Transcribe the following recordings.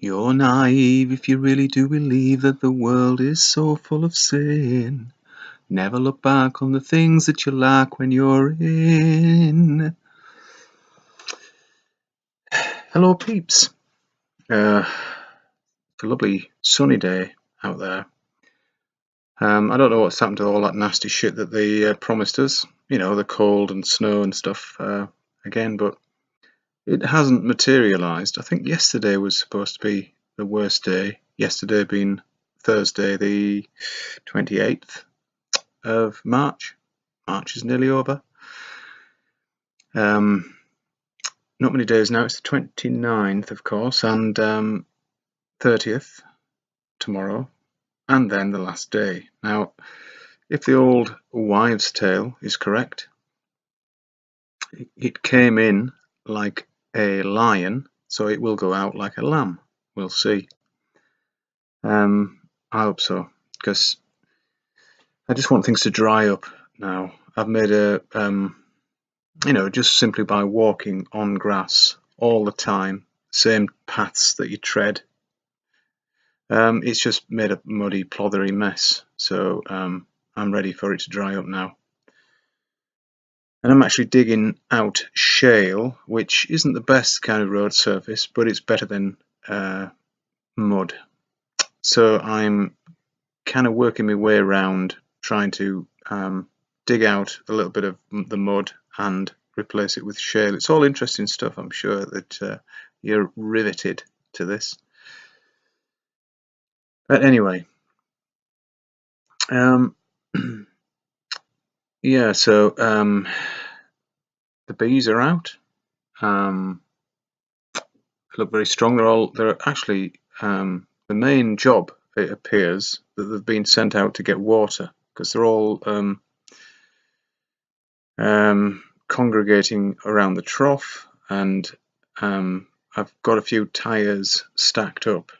You're naive if you really do believe that the world is so full of sin. Never look back on the things that you lack when you're in. Hello, peeps. It's a lovely sunny day out there. I don't know what's happened to all that nasty shit that they promised us. You know, the cold and snow and stuff again, but it hasn't materialised. I think yesterday was supposed to be the worst day. Yesterday being Thursday, the 28th of March. March is nearly over. Not many days now. It's the 29th, of course, and 30th tomorrow, and then the last day. Now, if the old wives' tale is correct, it came in like a lion, so it will go out like a lamb. We'll see. I hope so, because I just want things to dry up now. I've made a, just simply by walking on grass all the time, same paths that you tread, it's just made a muddy, plothery mess. So I'm ready for it to dry up now. And I'm actually digging out shale, which isn't the best kind of road surface, but it's better than mud. So I'm kind of working my way around trying to dig out a little bit of the mud and replace it with shale. It's all interesting stuff. I'm sure that you're riveted to this. But anyway, yeah, so the bees are out. They look very strong. They're actually the main job, it appears, that they've been sent out to get water, because they're all congregating around the trough, and I've got a few tires stacked up,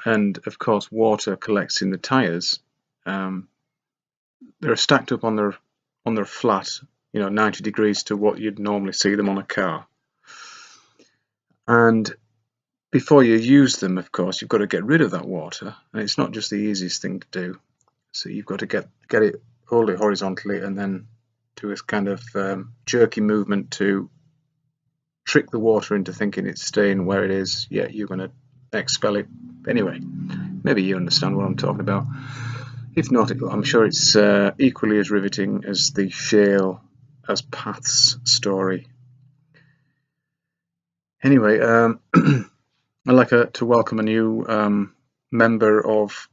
and of course water collects in the tires. They're stacked up on their flat, 90 degrees to what you'd normally see them on a car. And before you use them, of course, you've got to get rid of that water, and it's not just the easiest thing to do. So you've got to hold it horizontally and then do a kind of jerky movement to trick the water into thinking it's staying where it is, yet you're going to expel it. Anyway, maybe you understand what I'm talking about. If not, I'm sure it's equally as riveting as the shale as paths story. Anyway, I'd like to welcome a new member of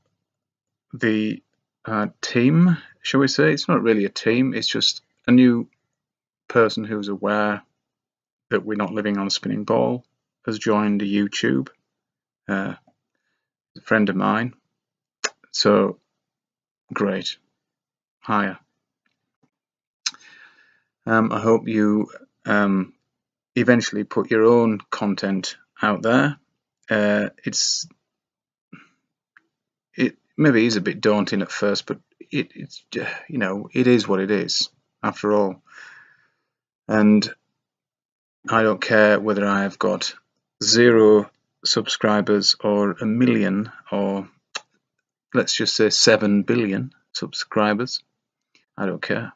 the team, shall we say. It's not really a team, it's just a new person who's aware that we're not living on a spinning ball, has joined YouTube, a friend of mine. So great. Hiya. I hope you eventually put your own content out there. It maybe is a bit daunting at first, but it's it is what it is after all. And I don't care whether I've got 0 subscribers or 1 million, or let's just say 7 billion subscribers. I don't care.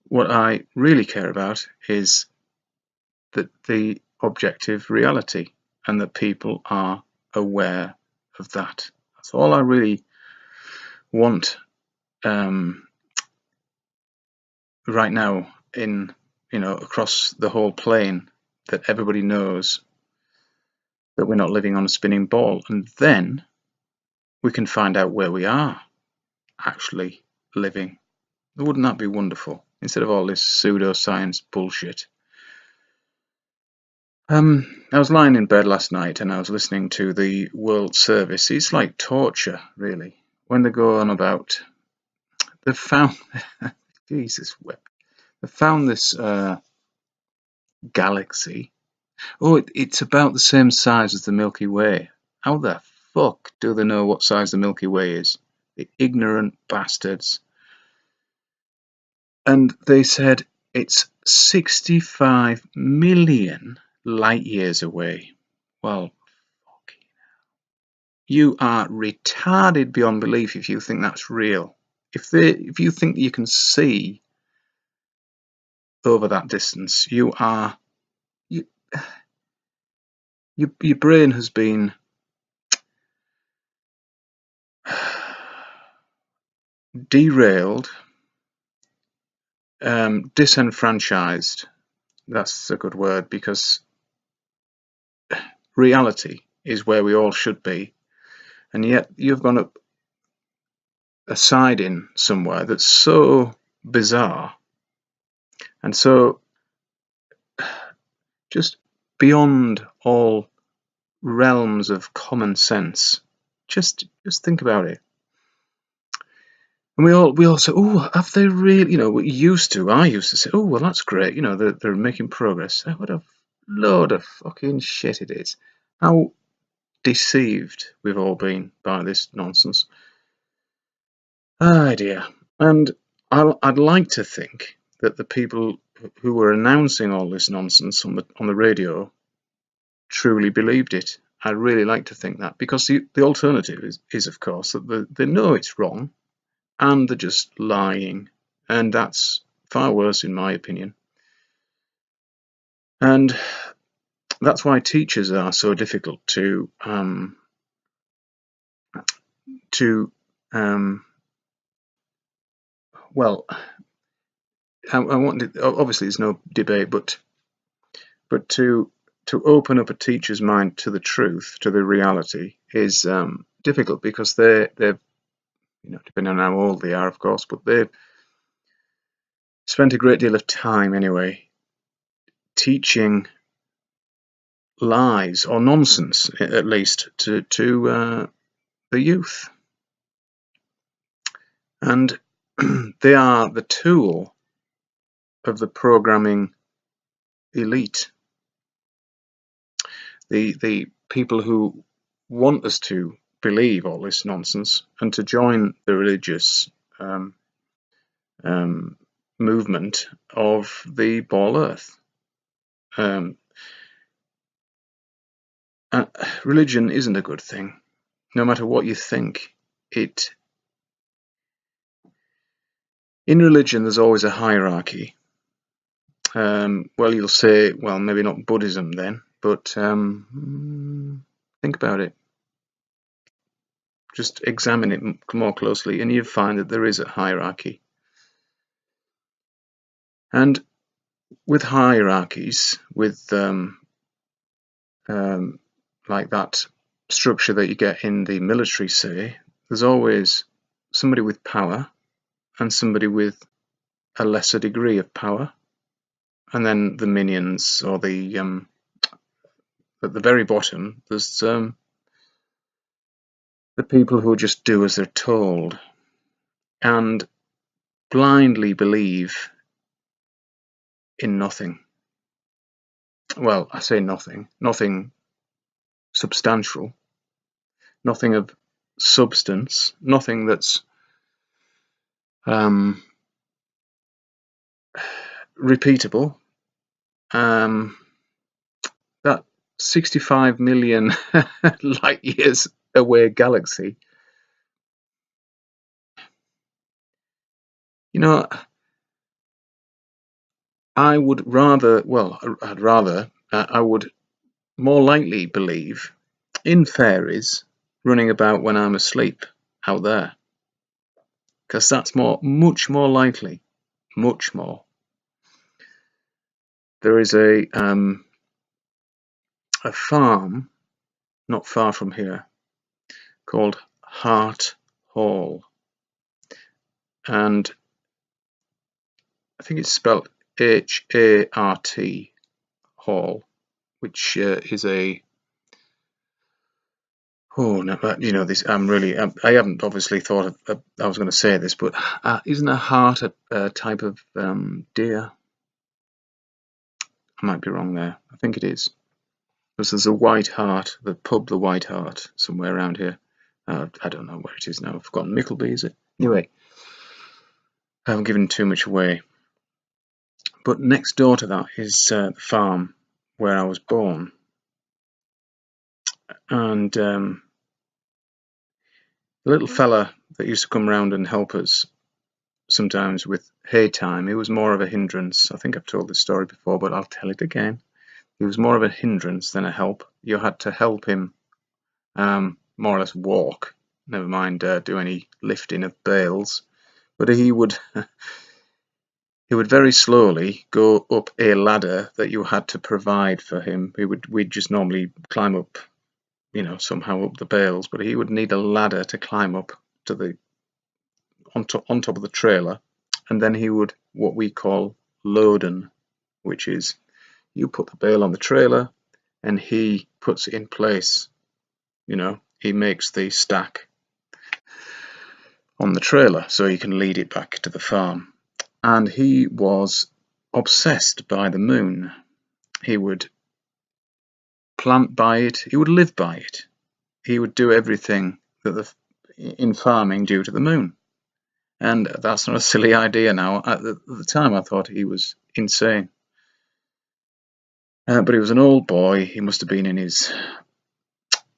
What I really care about is that the objective reality, and that people are aware of that. That's all I really want right now, in across the whole plane, that everybody knows that we're not living on a spinning ball, and then we can find out where we are actually living. Wouldn't that be wonderful, instead of all this pseudoscience bullshit? I was lying in bed last night and I was listening to the World Service. It's like torture, really, when they go on about they found Jesus wept. They found this galaxy. Oh, it's about the same size as the Milky Way. How the fuck do they know what size the Milky Way is? The ignorant bastards. And they said it's 65 million light years away. Well, fucking you are retarded beyond belief if you think that's real. If you think you can see over that distance, your brain has been derailed, disenfranchised. That's a good word, because reality is where we all should be, and yet you've gone a side in somewhere that's so bizarre and so just beyond all realms of common sense. Just think about it. And we all say, oh, have they really, I used to say, oh, well, that's great, they're making progress. What a load of fucking shit it is. How deceived we've all been by this nonsense. Ah, dear. And I'd like to think that the people who were announcing all this nonsense on the radio truly believed it. I'd really like to think that, because the alternative is of course that they know it's wrong and they're just lying, and that's far worse in my opinion. And that's why teachers are so difficult to well, I want to, obviously there's no debate, but to open up a teacher's mind to the truth, to the reality, is difficult, because they've depending on how old they are, of course, but they've spent a great deal of time anyway teaching lies or nonsense, at least, to the youth, and they are the tool of the programming elite, the people who want us to believe all this nonsense and to join the religious movement of the Ball Earth. Religion isn't a good thing, no matter what you think. In religion, there's always a hierarchy. Well, you'll say, well, maybe not Buddhism then, but think about it. Just examine it more closely, and you find that there is a hierarchy. And with hierarchies, with like that structure that you get in the military, say, there's always somebody with power and somebody with a lesser degree of power, and then the minions, or the at the very bottom, there's the people who just do as they're told and blindly believe in nothing. Well, I say nothing substantial, nothing of substance, nothing that's repeatable. That 65 million light years away galaxy, I would rather, I would more likely believe in fairies running about when I'm asleep out there, because that's much more likely, much more. There is a farm not far from here called Hart Hall, and I think it's spelled H-A-R-T Hall, which is a this. I haven't obviously thought of. I was going to say this, but isn't a hart a type of deer? I might be wrong there. I think it is, because there's a White Hart, the pub, the White Hart, somewhere around here. I don't know where it is now. I've forgotten. Mickleby, is it? Anyway, I haven't given too much away. But next door to that is the farm where I was born, and The little fella that used to come round and help us sometimes with hay time, he was more of a hindrance. I think I've told this story before, but I'll tell it again. He was more of a hindrance than a help. You had to help him more or less walk, never mind do any lifting of bales. But he would very slowly go up a ladder that you had to provide for him. We'd just normally climb up, somehow up the bales, but he would need a ladder to climb up to on top of the trailer, and then he would what we call loaden, which is you put the bale on the trailer and he puts it in place. He makes the stack on the trailer so he can lead it back to the farm. And he was obsessed by the moon. He would plant by it, he would live by it, he would do everything that in farming due to the moon. And that's not a silly idea now. At the time I thought he was insane. But he was an old boy. He must have been in his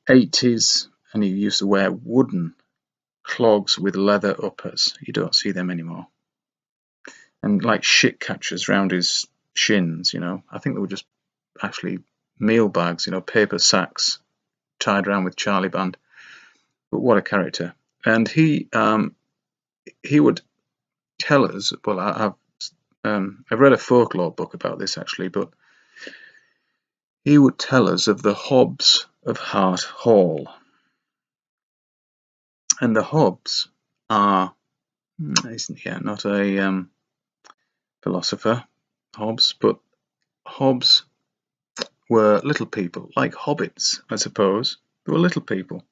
80s, and he used to wear wooden clogs with leather uppers. You don't see them anymore. And like shit catchers round his shins, I think they were just actually meal bags, paper sacks tied around with Charlie band. But what a character. And he would tell us, well, I've read a folklore book about this actually, but he would tell us of the Hobbs of Hart Hall. And the Hobbs are, not a philosopher, Hobbes, but Hobbs were little people, like hobbits, I suppose. They were little people.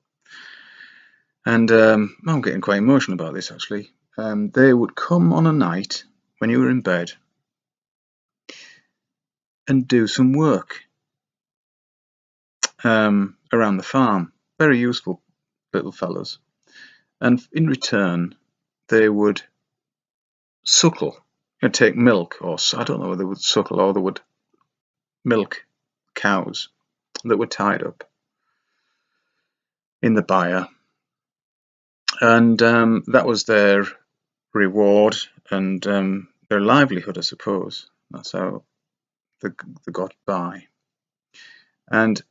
And I'm getting quite emotional about this actually. They would come on a night when you were in bed and do some work around the farm. Very useful little fellows. And in return, they would suckle, take milk, or I don't know whether they would suckle or they would milk cows that were tied up in the byre. And that was their reward and their livelihood, I suppose. That's how they got by. And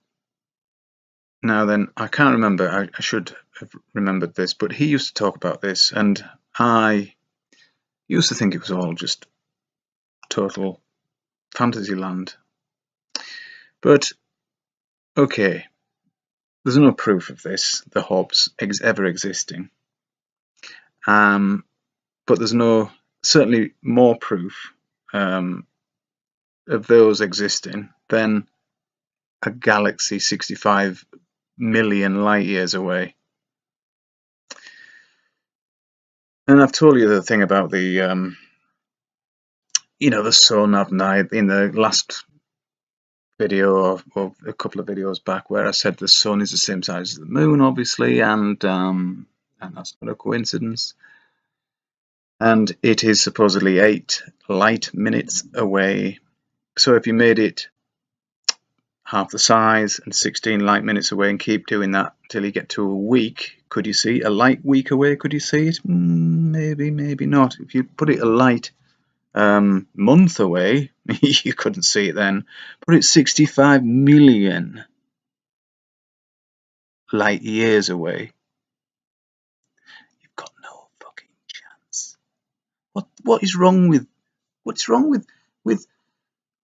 now then, I can't remember, I should have remembered this, but he used to talk about this, and I used to think it was all just total fantasy land. But, okay, there's no proof of this, the Hobbs ever existing. But there's certainly more proof of those existing than a galaxy 65 million light years away. And I've told you the thing about the the sun, haven't I, in the last video or a couple of videos back, where I said the sun is the same size as the moon, obviously, and that's not a coincidence. And it is supposedly 8 light minutes away. So if you made it half the size and 16 light minutes away and keep doing that until you get to a week, could you see a light week away? Could you see it? Maybe, maybe not. If you put it a light month away, you couldn't see it then. Put it 65 million light years away, you've got no fucking chance. What's wrong with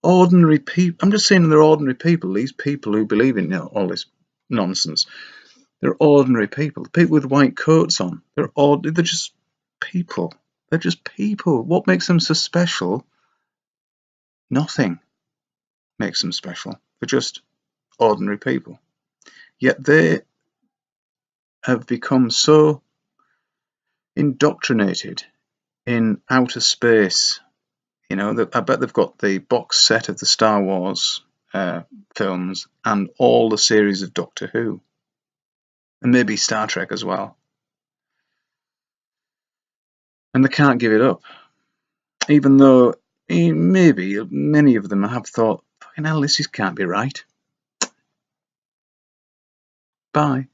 ordinary people? I'm just saying they're ordinary people. These people who believe in all this nonsense, they're ordinary people. People with white coats on, they're just people. They're just people. What makes them so special? Nothing makes them special. They're just ordinary people. Yet they have become so indoctrinated in outer space. I bet they've got the box set of the Star Wars films and all the series of Doctor Who, and maybe Star Trek as well. And they can't give it up, even though maybe many of them have thought, fucking hell, this can't be right. Bye.